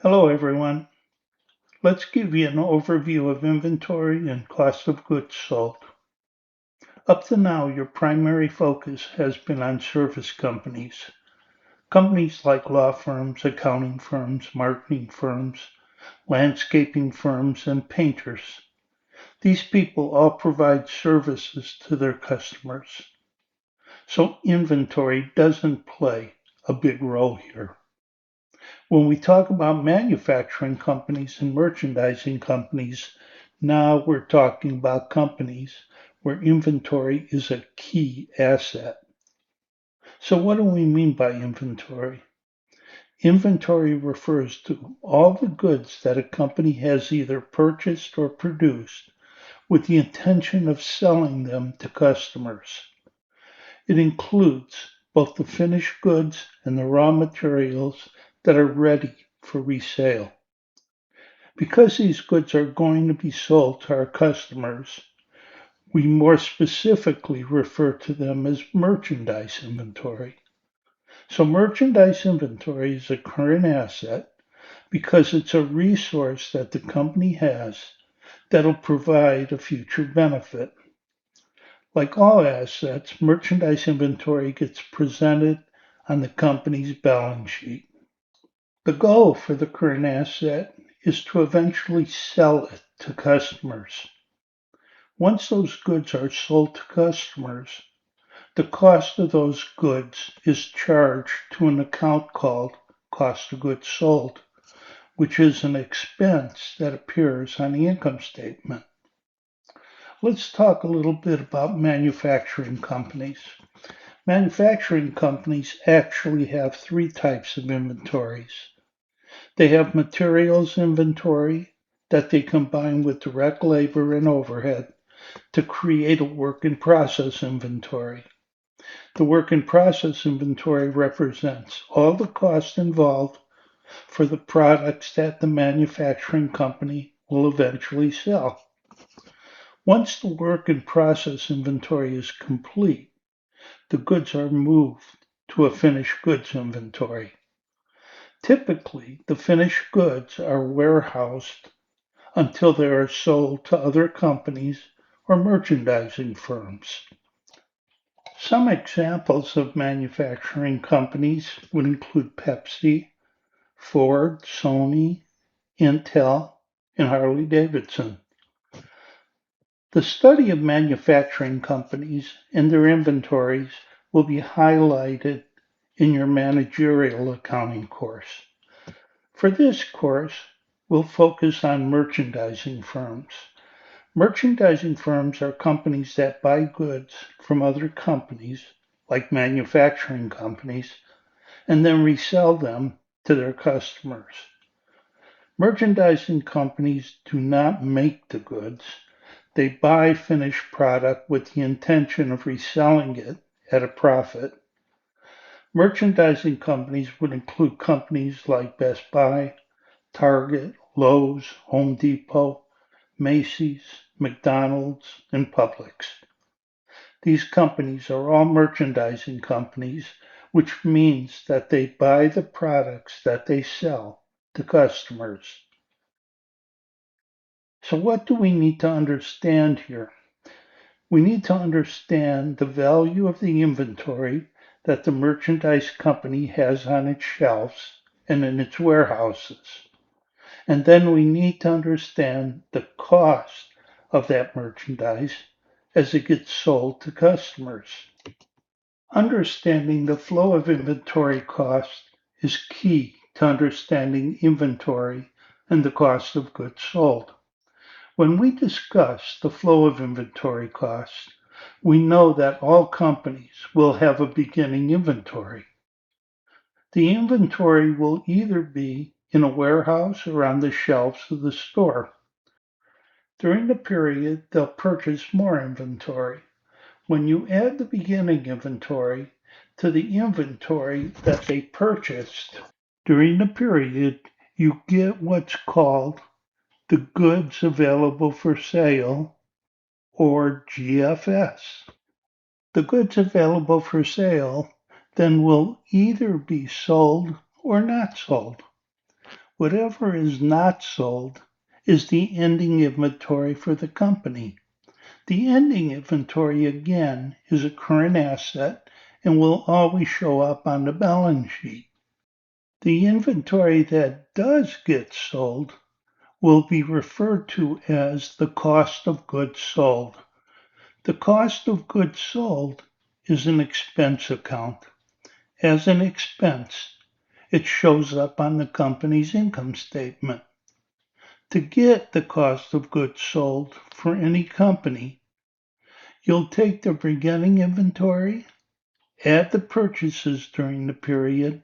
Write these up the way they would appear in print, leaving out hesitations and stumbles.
Hello everyone. Let's give you an overview of inventory and cost of goods sold. Up to now, your primary focus has been on service companies. Companies like law firms, accounting firms, marketing firms, landscaping firms, and painters. These people all provide services to their customers. So inventory doesn't play a big role here. When we talk about manufacturing companies and merchandising companies, now we're talking about companies where inventory is a key asset. So what do we mean by inventory? Inventory refers to all the goods that a company has either purchased or produced with the intention of selling them to customers. It includes both the finished goods and the raw materials that are ready for resale. Because these goods are going to be sold to our customers, we more specifically refer to them as merchandise inventory. So merchandise inventory is a current asset because it's a resource that the company has that'll provide a future benefit. Like all assets, merchandise inventory gets presented on the company's balance sheet. The goal for the current asset is to eventually sell it to customers. Once those goods are sold to customers, the cost of those goods is charged to an account called cost of goods sold, which is an expense that appears on the income statement. Let's talk a little bit about manufacturing companies. Manufacturing companies actually have three types of inventories. They have materials inventory that they combine with direct labor and overhead to create a work in process inventory. The work in process inventory represents all the costs involved for the products that the manufacturing company will eventually sell. Once the work in process inventory is complete, the goods are moved to a finished goods inventory. Typically, the finished goods are warehoused until they are sold to other companies or merchandising firms. Some examples of manufacturing companies would include Pepsi, Ford, Sony, Intel, and Harley-Davidson. The study of manufacturing companies and their inventories will be highlighted in your managerial accounting course. For this course, we'll focus on merchandising firms. Merchandising firms are companies that buy goods from other companies, like manufacturing companies, and then resell them to their customers. Merchandising companies do not make the goods. They buy finished product with the intention of reselling it at a profit. Merchandising companies would include companies like Best Buy, Target, Lowe's, Home Depot, Macy's, McDonald's, and Publix. These companies are all merchandising companies, which means that they buy the products that they sell to customers. So what do we need to understand here? We need to understand the value of the inventory that the merchandise company has on its shelves and in its warehouses. And then we need to understand the cost of that merchandise as it gets sold to customers. Understanding the flow of inventory cost is key to understanding inventory and the cost of goods sold. When we discuss the flow of inventory costs, we know that all companies will have a beginning inventory. The inventory will either be in a warehouse or on the shelves of the store. During the period, they'll purchase more inventory. When you add the beginning inventory to the inventory that they purchased during the period, you get what's called the goods available for sale, or GFS. The goods available for sale then will either be sold or not sold. Whatever is not sold is the ending inventory for the company. The ending inventory, again, is a current asset and will always show up on the balance sheet. The inventory that does get sold will be referred to as the cost of goods sold. The cost of goods sold is an expense account. As an expense, it shows up on the company's income statement. To get the cost of goods sold for any company, you'll take the beginning inventory, add the purchases during the period,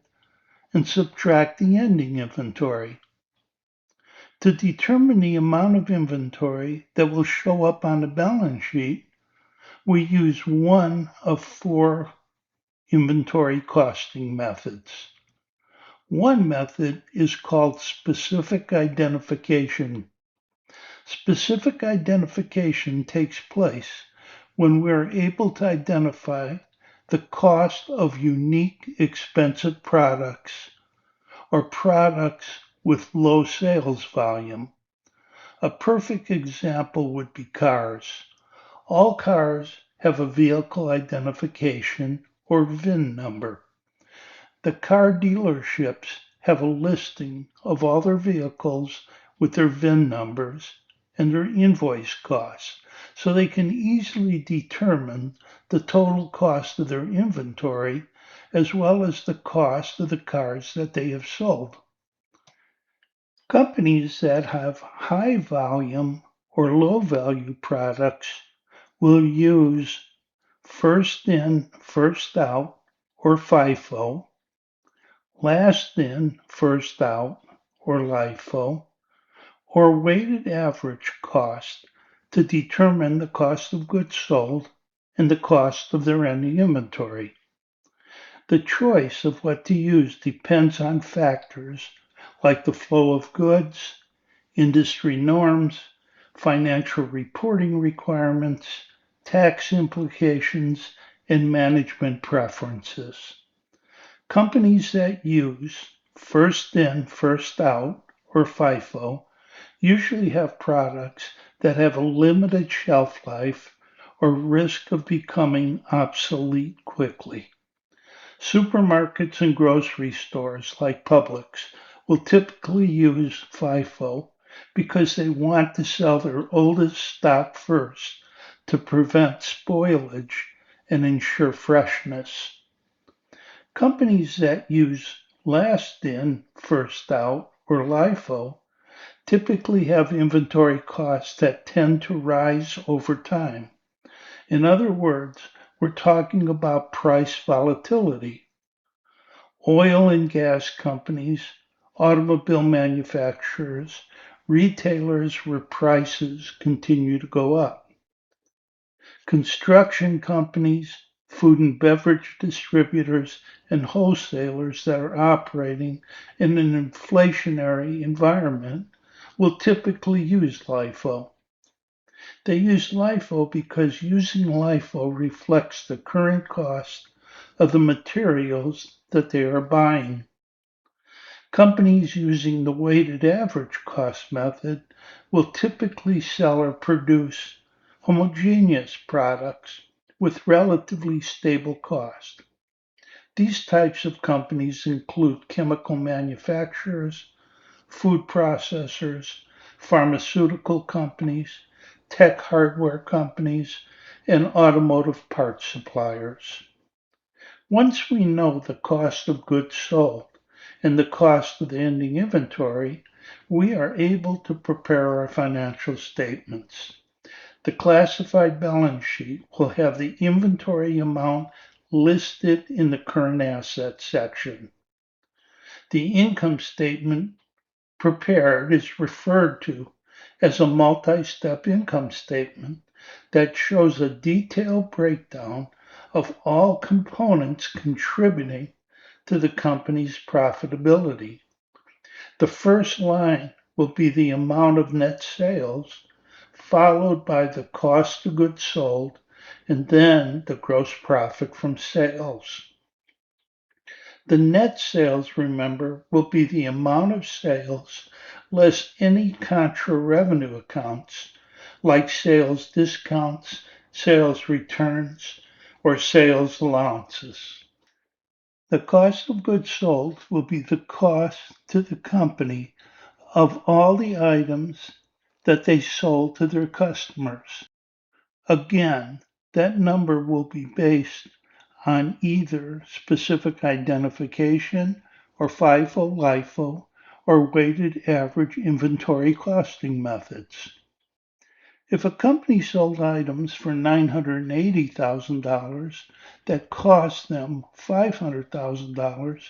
and subtract the ending inventory. To determine the amount of inventory that will show up on the balance sheet, we use one of 4 inventory costing methods. One method is called specific identification. Specific identification takes place when we're able to identify the cost of unique expensive products or products with low sales volume. A perfect example would be cars. All cars have a vehicle identification or VIN number. The car dealerships have a listing of all their vehicles with their VIN numbers and their invoice costs, so they can easily determine the total cost of their inventory as well as the cost of the cars that they have sold. Companies that have high volume or low value products will use first in, first out, or FIFO, last in, first out, or LIFO, or weighted average cost to determine the cost of goods sold and the cost of their ending inventory. The choice of what to use depends on factors like the flow of goods, industry norms, financial reporting requirements, tax implications, and management preferences. Companies that use first in, first out, or FIFO, usually have products that have a limited shelf life or risk of becoming obsolete quickly. Supermarkets and grocery stores like Publix will typically use FIFO because they want to sell their oldest stock first to prevent spoilage and ensure freshness. Companies that use last in, first out, or LIFO typically have inventory costs that tend to rise over time. In other words, we're talking about price volatility. Oil and gas companies, automobile manufacturers, retailers where prices continue to go up. Construction companies, food and beverage distributors, and wholesalers that are operating in an inflationary environment will typically use LIFO. They use LIFO because using LIFO reflects the current cost of the materials that they are buying. Companies using the weighted average cost method will typically sell or produce homogeneous products with relatively stable cost. These types of companies include chemical manufacturers, food processors, pharmaceutical companies, tech hardware companies, and automotive parts suppliers. Once we know the cost of goods sold and the cost of the ending inventory, we are able to prepare our financial statements. The classified balance sheet will have the inventory amount listed in the current assets section. The income statement prepared is referred to as a multi-step income statement that shows a detailed breakdown of all components contributing to the company's profitability. The first line will be the amount of net sales, followed by the cost of goods sold, and then the gross profit from sales. The net sales, remember, will be the amount of sales less any contra revenue accounts like sales discounts, sales returns, or sales allowances. The cost of goods sold will be the cost to the company of all the items that they sold to their customers. Again, that number will be based on either specific identification or FIFO, LIFO, or weighted average inventory costing methods. If a company sold items for $980,000 that cost them $500,000,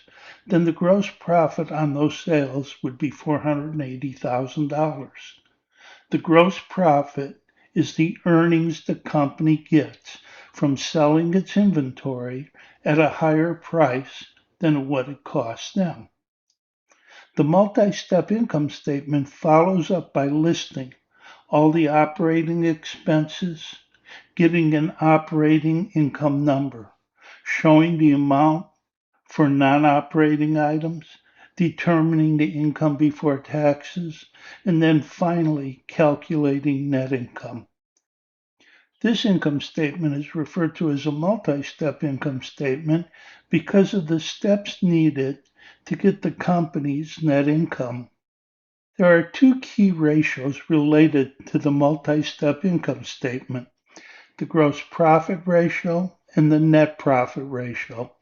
then the gross profit on those sales would be $480,000. The gross profit is the earnings the company gets from selling its inventory at a higher price than what it costs them. The multi-step income statement follows up by listing all the operating expenses, getting an operating income number, showing the amount for non-operating items, determining the income before taxes, and then finally calculating net income. This income statement is referred to as a multi-step income statement because of the steps needed to get the company's net income. There are two key ratios related to the multi-step income statement, the gross profit ratio and the net profit ratio.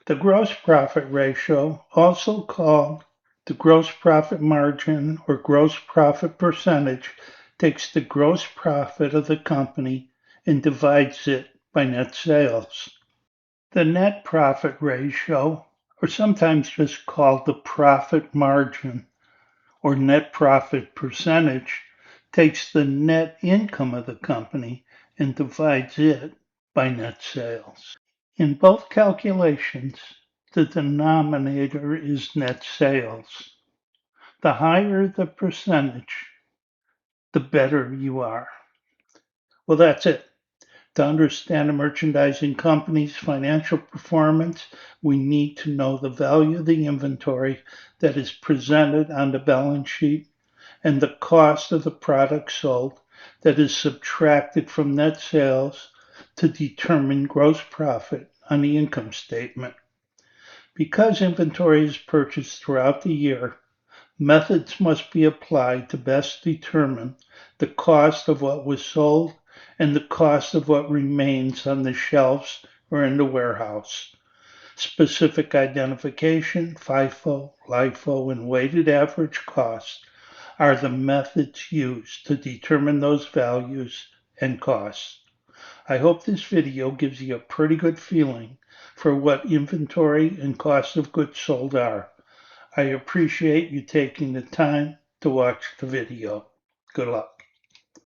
The gross profit ratio, also called the gross profit margin or gross profit percentage, takes the gross profit of the company and divides it by net sales. The net profit ratio, or sometimes just called the profit margin, or net profit percentage, takes the net income of the company and divides it by net sales. In both calculations, the denominator is net sales. The higher the percentage, the better you are. Well, that's it. To understand a merchandising company's financial performance, we need to know the value of the inventory that is presented on the balance sheet and the cost of the product sold that is subtracted from net sales to determine gross profit on the income statement. Because inventory is purchased throughout the year, methods must be applied to best determine the cost of what was sold and the cost of what remains on the shelves or in the warehouse. Specific identification, FIFO, LIFO, and weighted average cost are the methods used to determine those values and costs. I hope this video gives you a pretty good feeling for what inventory and cost of goods sold are. I appreciate you taking the time to watch the video. Good luck.